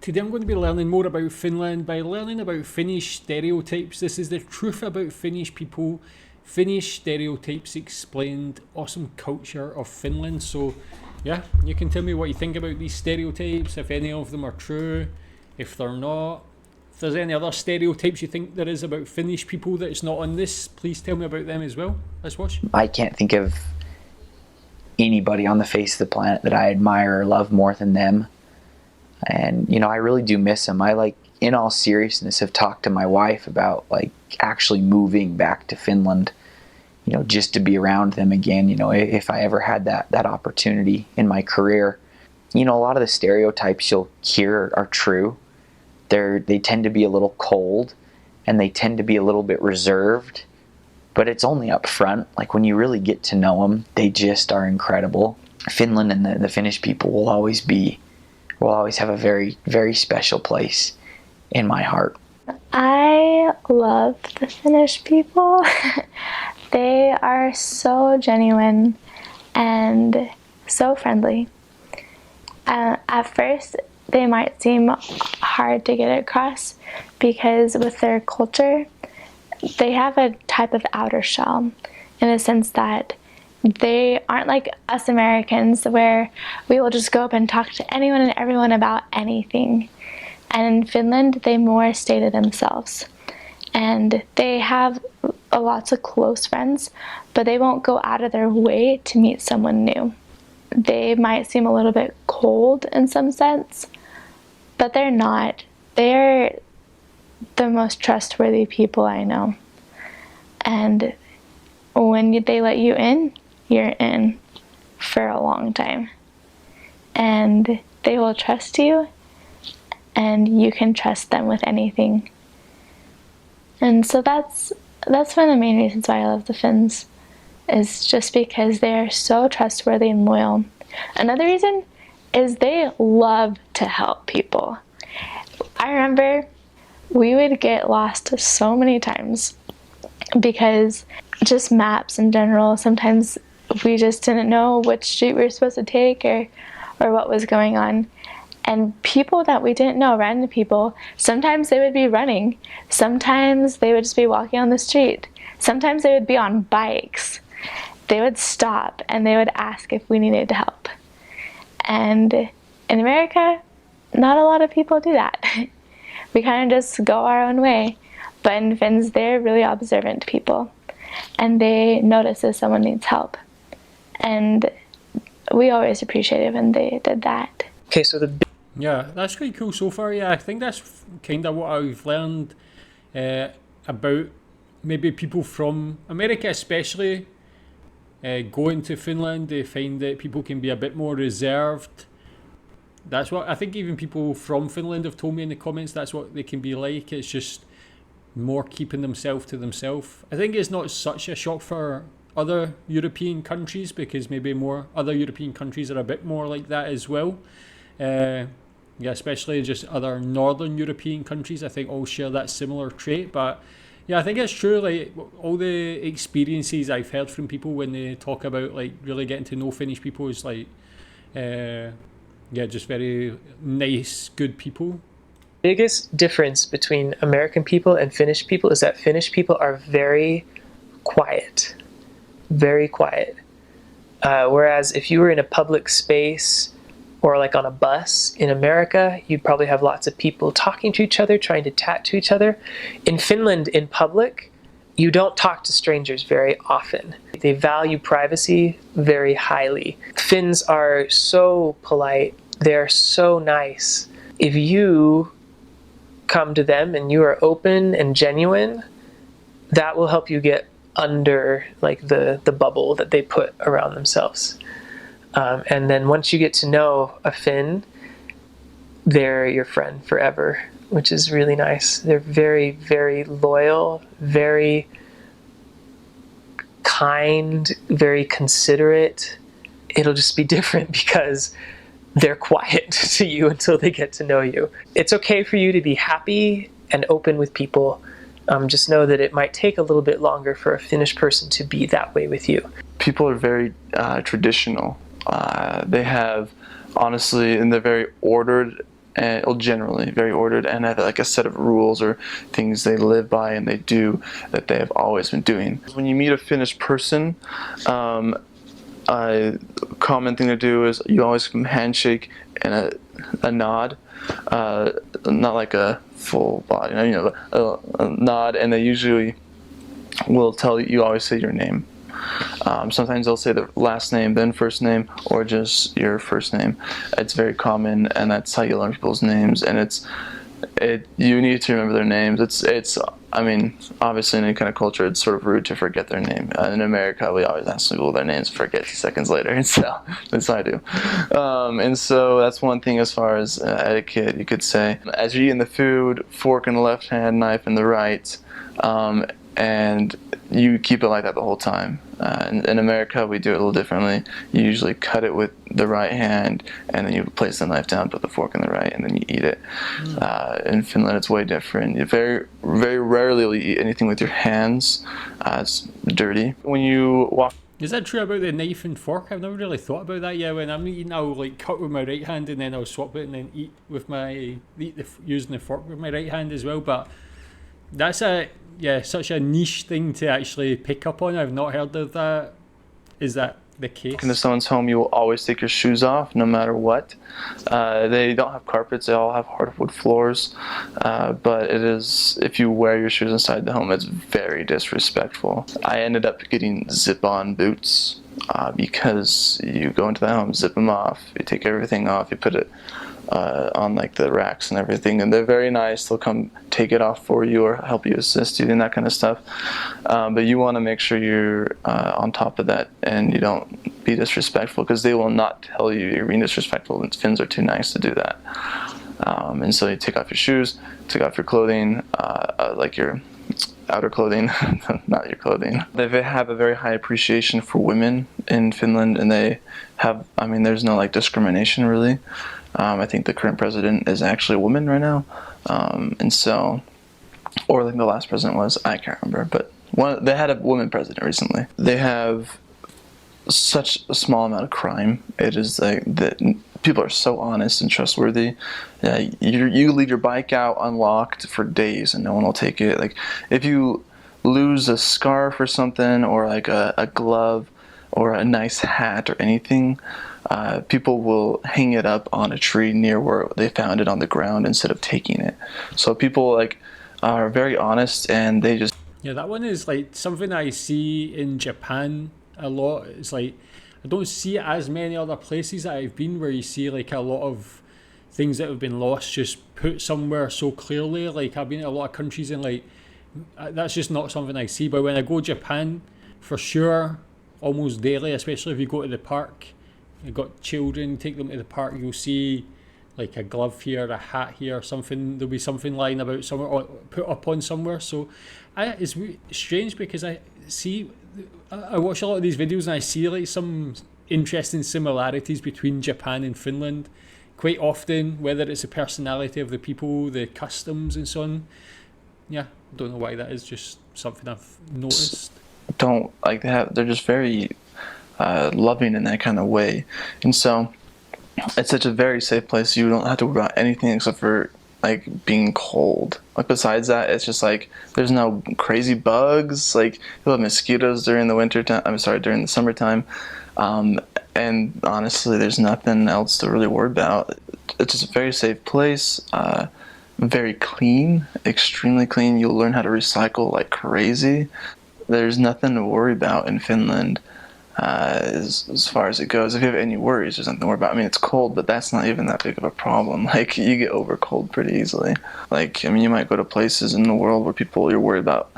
Today I'm going to be learning more about Finland by learning about Finnish stereotypes. This is the truth about Finnish people. Finnish stereotypes explained. Awesome culture of Finland. So yeah, you can tell me what you think about these stereotypes, if any of them are true, if they're not. If there's any other stereotypes you think there is about Finnish people that's not on this, please tell me about them as well. Let's watch. I can't think of anybody on the face of the planet that I admire or love more than them. And, I really do miss them. I, in all seriousness, have talked to my wife about, actually moving back to Finland, just to be around them again, if I ever had that opportunity in my career. A lot of the stereotypes you'll hear are true. They tend to be a little cold, and they tend to be a little bit reserved, but it's only up front. When you really get to know them, they just are incredible. Finland and the Finnish people will always have a very, very special place in my heart. I love the Finnish people. They are so genuine and so friendly. At first, they might seem hard to get across because with their culture, they have a type of outer shell in the sense that they aren't like us Americans where we will just go up and talk to anyone and everyone about anything. And in Finland, they more stay to themselves. And they have lots of close friends, but they won't go out of their way to meet someone new. They might seem a little bit cold in some sense, but they're not. They're the most trustworthy people I know. And when they let you in, you're in for a long time. And they will trust you, and you can trust them with anything. And so that's one of the main reasons why I love the Finns, is just because they are so trustworthy and loyal. Another reason is they love to help people. I remember we would get lost so many times because just maps in general, sometimes we just didn't know which street we were supposed to take or what was going on. And people that we didn't know, random people, sometimes they would be running. Sometimes they would just be walking on the street. Sometimes they would be on bikes. They would stop and they would ask if we needed help. And in America, not a lot of people do that. We kind of just go our own way. But in Finns, they're really observant people. And they notice if someone needs help. And we always appreciate it when they did that. Okay, so Yeah, that's quite cool so far. Yeah, I think that's kind of what I've learned about maybe people from America, especially going to Finland. They find that people can be a bit more reserved. That's what I think. Even people from Finland have told me in the comments that's what they can be like. It's just more keeping themselves to themselves. I think it's not such a shock for other European countries because maybe more other European countries are a bit more like that as well. Yeah, especially just other northern European countries, I think all share that similar trait. But yeah, I think it's true. All the experiences I've heard from people when they talk about really getting to know Finnish people is just very nice, good people. Biggest difference between American people and Finnish people is that Finnish people are very quiet. Very quiet. Whereas if you were in a public space or on a bus in America, you'd probably have lots of people talking to each other, trying to chat to each other. In Finland, in public, you don't talk to strangers very often. They value privacy very highly. Finns are so polite. They're so nice. If you come to them and you are open and genuine, that will help you get under the bubble that they put around themselves. And then once you get to know a Finn, they're your friend forever, which is really nice. They're very, very loyal, very kind, very considerate. It'll just be different because they're quiet to you until they get to know you. It's okay for you to be happy and open with people. Just know that it might take a little bit longer for a Finnish person to be that way with you. People are very traditional. They have, honestly, and they're very ordered and generally very ordered, and have like a set of rules or things they live by and they do that they have always been doing. When you meet a Finnish person, a common thing to do is you always give them a handshake and a nod, not like a full body, a nod, and they usually will tell you, you always say your name. Sometimes they'll say the last name, then first name, or just your first name. It's very common, and that's how you learn people's names. And you need to remember their names. I mean, obviously in any kind of culture, it's sort of rude to forget their name. In America, we always ask people their names, forget 2 seconds later, and so that's what I do. And so that's one thing as far as etiquette, you could say. As you're eating the food, fork in the left hand, knife in the right, and you keep it like that the whole time. In America, we do it a little differently. You usually cut it with the right hand, and then you place the knife down, put the fork in the right, and then you eat it. In Finland, it's way different. You very, very rarely will you eat anything with your hands. It's dirty. When you walk. Is that true about the knife and fork? I've never really thought about that. Yeah, when I'm eating, I'll like cut with my right hand, and then I'll swap it, and then eat with using the fork with my right hand as well. But that's such a niche thing to actually pick up on. I've not heard of that. Is that the case? Into someone's home, you will always take your shoes off, no matter what. They don't have carpets; they all have hardwood floors. But it is, if you wear your shoes inside the home, it's very disrespectful. I ended up getting zip-on boots because you go into the home, zip them off, you take everything off, you put it on like the racks and everything, and they're very nice. They'll come take it off for you or help you, assist you, and that kind of stuff. But you want to make sure you're on top of that and you don't be disrespectful, because they will not tell you you're being disrespectful, and Finns are too nice to do that. And so you take off your shoes, take off your clothing, like your outer clothing, not your clothing. They have a very high appreciation for women in Finland, and there's no like discrimination really. I think the current president is actually a woman right now, and so, or like the last president was, I can't remember, but they had a woman president recently. They have such a small amount of crime. It is like that people are so honest and trustworthy. You leave your bike out unlocked for days and no one will take it. Like if you lose a scarf or something, or like a glove or a nice hat or anything, people will hang it up on a tree near where they found it on the ground instead of taking it. So people like are very honest, and they just... Yeah, that one is like something I see in Japan a lot. It's like I don't see it as many other places that I've been where you see like a lot of things that have been lost just put somewhere so clearly. Like I've been in a lot of countries and like that's just not something I see. But when I go to Japan, for sure, almost daily, especially if you go to the park, you've got children, take them to the park, you'll see like a glove here, a hat here, something. There'll be something lying about somewhere or put up on somewhere. So it's strange because I watch a lot of these videos and I see like some interesting similarities between Japan and Finland quite often, whether it's the personality of the people, the customs and so on. Yeah, don't know why that is, just something I've noticed. They're just very loving in that kind of way, and so it's such a very safe place. You don't have to worry about anything except for like being cold. Like besides that, it's just like there's no crazy bugs. Like you'll have mosquitoes during the summertime, and honestly, there's nothing else to really worry about. It's just a very safe place. Very clean, extremely clean. You'll learn how to recycle like crazy. There's nothing to worry about in Finland as far as it goes. If you have any worries, there's nothing to worry about. I mean, it's cold, but that's not even that big of a problem. Like, you get over cold pretty easily. Like, I mean, you might go to places in the world where you're worried about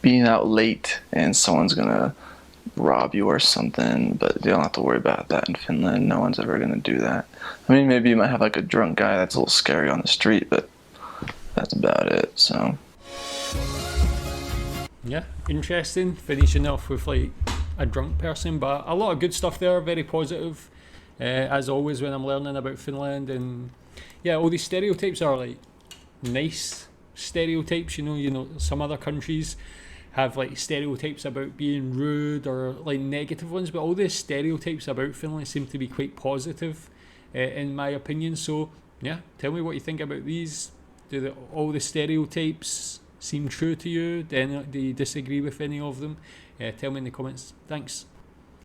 being out late and someone's gonna rob you or something, but you don't have to worry about that in Finland. No one's ever gonna do that. I mean, maybe you might have like a drunk guy that's a little scary on the street, but that's about it, so. Yeah, interesting. Finishing off with like a drunk person, but a lot of good stuff there, very positive, as always when I'm learning about Finland. And yeah, all these stereotypes are like nice stereotypes, you know, some other countries have like stereotypes about being rude or like negative ones, but all the stereotypes about Finland seem to be quite positive, in my opinion. So yeah, tell me what you think about these. Do all the stereotypes seem true to you? Do you disagree with any of them? Tell me in the comments. Thanks.